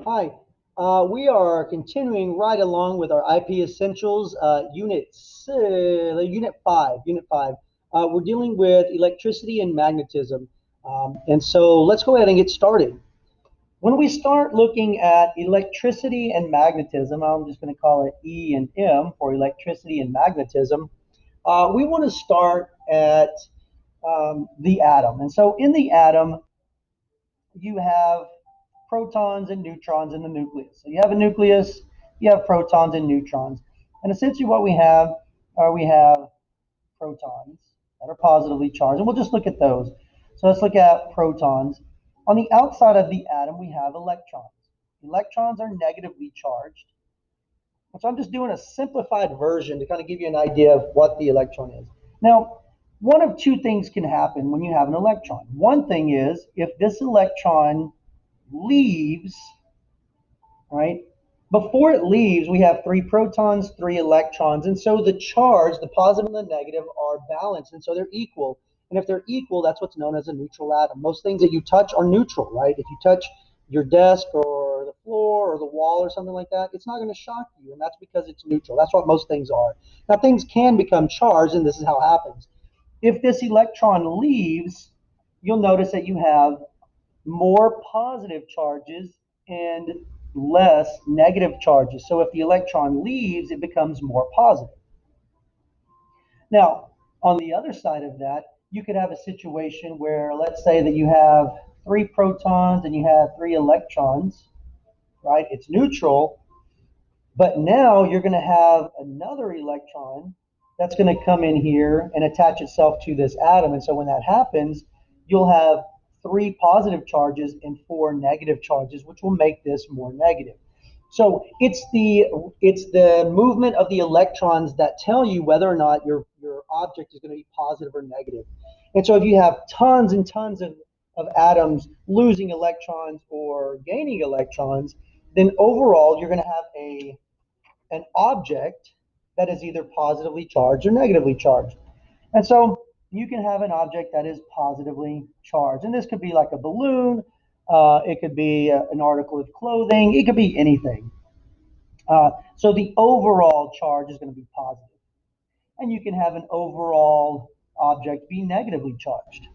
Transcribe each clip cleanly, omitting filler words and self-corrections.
Hi, we are continuing right along with our IP Essentials Unit 5. Unit 5. We're dealing with electricity and magnetism. And so let's go ahead and get started. When we start looking at electricity and magnetism, I'm just going to call it E and M for electricity and magnetism. We want to start at the atom. And so in the atom, you have protons and neutrons in the nucleus. So you have a nucleus, you have protons and neutrons. And essentially what we have protons that are positively charged. And we'll just look at those. So let's look at protons. On the outside of the atom, we have electrons. Electrons are negatively charged. And so I'm just doing a simplified version to kind of give you an idea of what the electron is. Now, one of two things can happen when you have an electron. One thing is if this electron leaves, right? Before it leaves, we have three protons, three electrons, and so the charge, the positive and the negative, are balanced, and so they're equal. And if they're equal, that's what's known as a neutral atom. Most things that you touch are neutral, right? If you touch your desk or the floor or the wall or something like that, it's not going to shock you, and that's because it's neutral. That's what most things are. Now, things can become charged, and this is how it happens. If this electron leaves, you'll notice that you have more positive charges and less negative charges. So if the electron leaves, it becomes more positive. Now, on the other side of that, you could have a situation where, let's say that you have three protons and you have three electrons, right? It's neutral, but now you're going to have another electron that's going to come in here and attach itself to this atom. And so when that happens, you'll have three positive charges and four negative charges, which will make this more negative. So it's the movement of the electrons that tell you whether or not your object is going to be positive or negative. And so if you have tons and tons of atoms losing electrons or gaining electrons, then overall you're going to have an object that is either positively charged or negatively charged. And so you can have an object that is positively charged. And this could be like a balloon, it could be an article of clothing, it could be anything. So the overall charge is going to be positive. And you can have an overall object be negatively charged.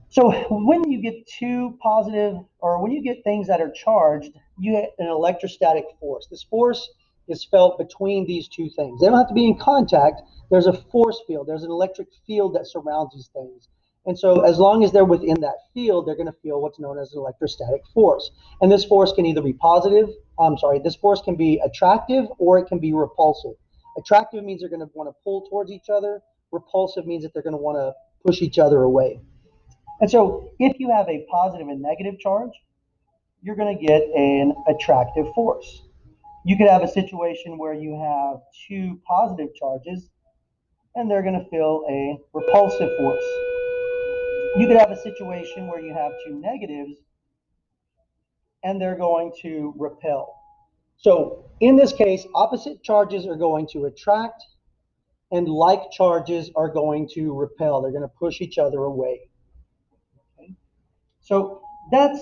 So when you get two positive, or when you get things that are charged, you get an electrostatic force. This force is felt between these two things. They don't have to be in contact. There's a force field. There's an electric field that surrounds these things. And so as long as they're within that field, they're going to feel what's known as an electrostatic force. And this force can either be this force can be attractive or it can be repulsive. Attractive means they're going to want to pull towards each other. Repulsive means that they're going to want to push each other away. And so if you have a positive and negative charge, you're going to get an attractive force. You could have a situation where you have two positive charges and they're going to feel a repulsive force. You could have a situation where you have two negatives and they're going to repel. So in this case, opposite charges are going to attract and like charges are going to repel. They're going to push each other away. Okay? So that's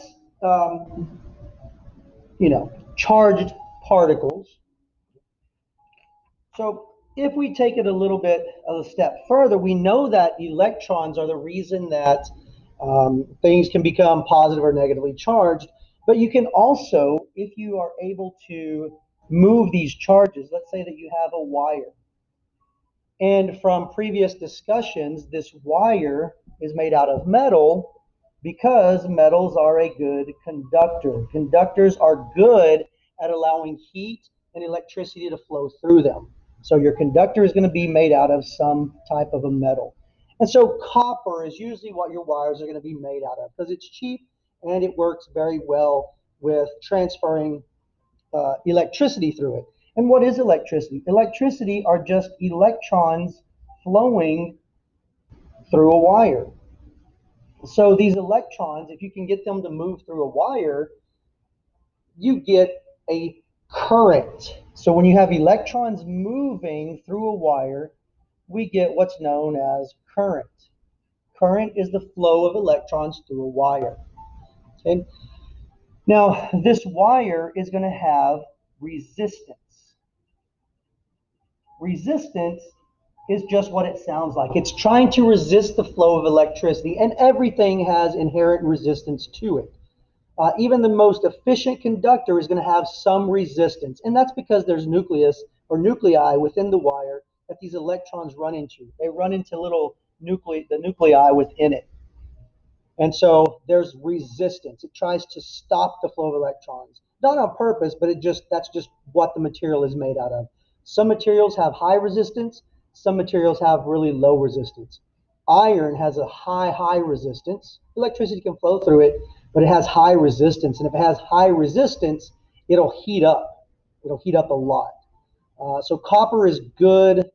charged particles. So if we take it a little bit of a step further, we know that electrons are the reason that things can become positive or negatively charged. But you can also, if you are able to move these charges, let's say that you have a wire. And from previous discussions, this wire is made out of metal because metals are a good conductor. Conductors are good at allowing heat and electricity to flow through them. So your conductor is going to be made out of some type of a metal. And so copper is usually what your wires are going to be made out of because it's cheap and it works very well with transferring electricity through it. And what is electricity? Electricity are just electrons flowing through a wire. So these electrons, if you can get them to move through a wire, you get a current. So when you have electrons moving through a wire, we get what's known as current. Current is the flow of electrons through a wire. Okay? Now, this wire is going to have resistance. Resistance is just what it sounds like. It's trying to resist the flow of electricity, and everything has inherent resistance to it. Even the most efficient conductor is going to have some resistance, and that's because there's nucleus or nuclei within the wire that these electrons run into. They run into little the nuclei within it. And so there's resistance. It tries to stop the flow of electrons. Not on purpose, but that's just what the material is made out of. Some materials have high resistance, some materials have really low resistance. Iron has a high resistance. Electricity can flow through it, but it has high resistance. And if it has high resistance, it'll heat up. It'll heat up a lot. So copper is good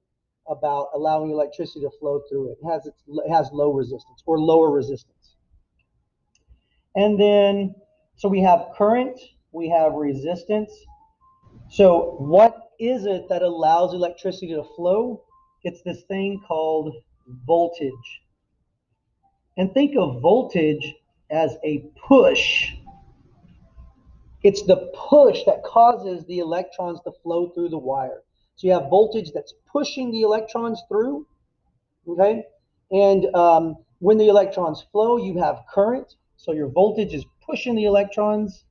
about allowing electricity to flow through it. It has low resistance or lower resistance. And then, so we have current, we have resistance. So what is it that allows electricity to flow? It's this thing called voltage. And think of voltage as a push. It's the push that causes the electrons to flow through the wire. So you have voltage that's pushing the electrons through, okay? And when the electrons flow, you have current. So your voltage is pushing the electrons.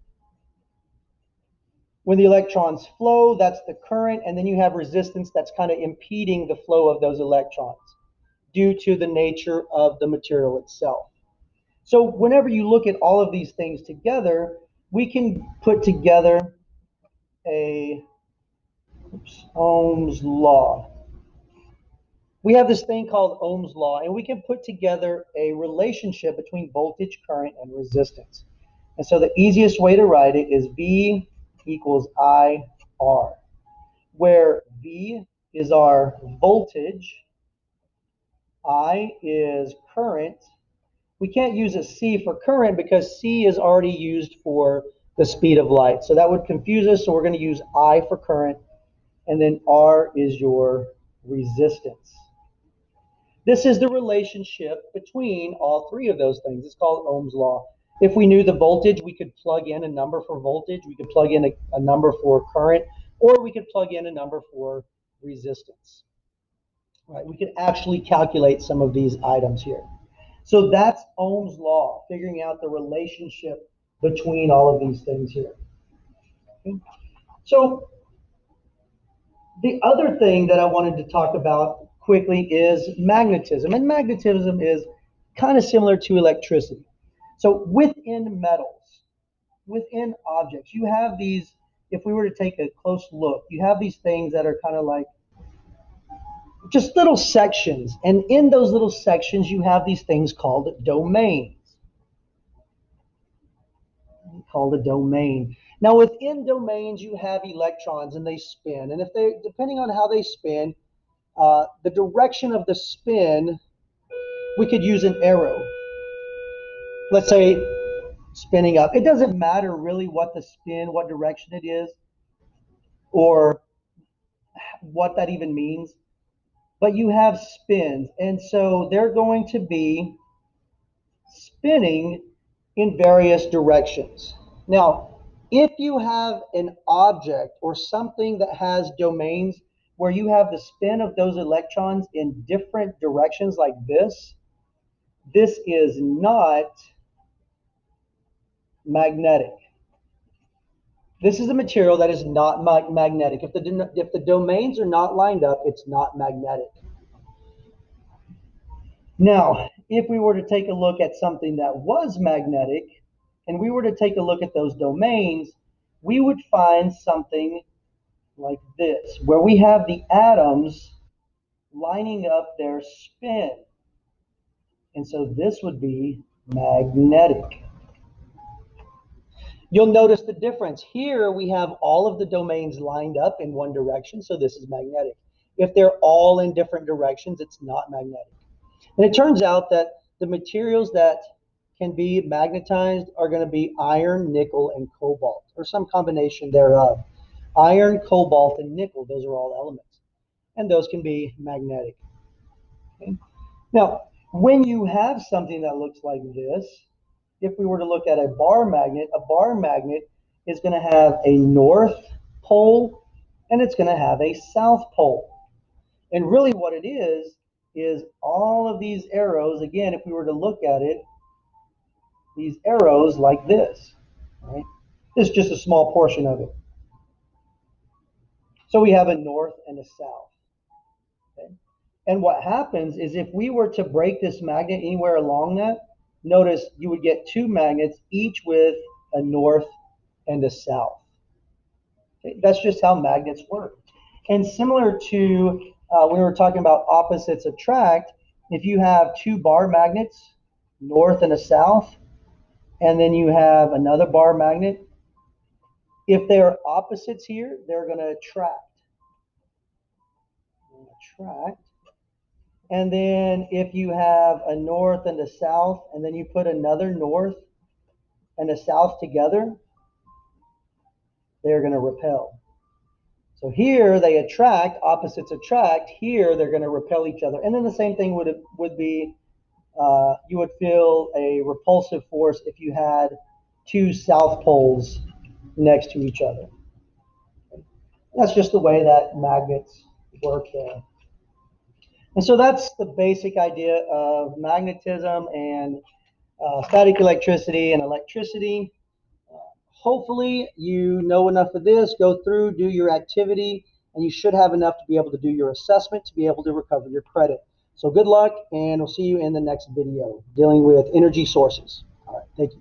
When the electrons flow, that's the current, and then you have resistance that's kind of impeding the flow of those electrons due to the nature of the material itself. So whenever you look at all of these things together, we can put together a Ohm's law. We have this thing called Ohm's law, and we can put together a relationship between voltage, current, and resistance. And so the easiest way to write it is V equals IR, where V is our voltage, I is current. We can't use a C for current because C is already used for the speed of light. So that would confuse us, so we're going to use I for current, and then R is your resistance. This is the relationship between all three of those things. It's called Ohm's law. If we knew the voltage, we could plug in a number for voltage, we could plug in a number for current, or we could plug in a number for resistance. Right? We could actually calculate some of these items here. So that's Ohm's law, figuring out the relationship between all of these things here. Okay? So the other thing that I wanted to talk about quickly is magnetism. And magnetism is kind of similar to electricity. So within metals, within objects, you have these, if we were to take a close look, you have these things that are kind of like just little sections. And in those little sections, you have these things called domains. Called a domain. Now, within domains, you have electrons and they spin. And if they, depending on how they spin, the direction of the spin, we could use an arrow. Let's say spinning up. It doesn't matter really what the spin, what direction it is, or what that even means. But you have spins, and so they're going to be spinning in various directions. Now, if you have an object or something that has domains where you have the spin of those electrons in different directions like this is not magnetic. This is a material that is not magnetic. If the domains are not lined up, it's not magnetic. Now, if we were to take a look at something that was magnetic, and we were to take a look at those domains, we would find something like this, where we have the atoms lining up their spin. And so this would be magnetic. You'll notice the difference. Here we have all of the domains lined up in one direction, so this is magnetic. If they're all in different directions, it's not magnetic. And it turns out that the materials that can be magnetized are going to be iron, nickel, and cobalt, or some combination thereof. Iron, cobalt, and nickel, those are all elements. And those can be magnetic. Okay? Now, when you have something that looks like this, if we were to look at a bar magnet is going to have a north pole and it's going to have a south pole. And really what it is all of these arrows, again, if we were to look at it, these arrows like this, right? This is just a small portion of it. So we have a north and a south. Okay? And what happens is if we were to break this magnet anywhere along that, notice you would get two magnets, each with a north and a south. Okay? That's just how magnets work. And similar to when we were talking about opposites attract, if you have two bar magnets, north and a south, and then you have another bar magnet, if they're opposites here, they're going to attract. Attract. And then if you have a north and a south, and then you put another north and a south together, they're going to repel. So here they attract, opposites attract. Here they're going to repel each other. And then the same thing would be, you would feel a repulsive force if you had two south poles next to each other. That's just the way that magnets work there. And so that's the basic idea of magnetism and static electricity and electricity. Hopefully you know enough of this, go through, do your activity, and you should have enough to be able to do your assessment to be able to recover your credit. So good luck, and we'll see you in the next video dealing with energy sources. All right, thank you.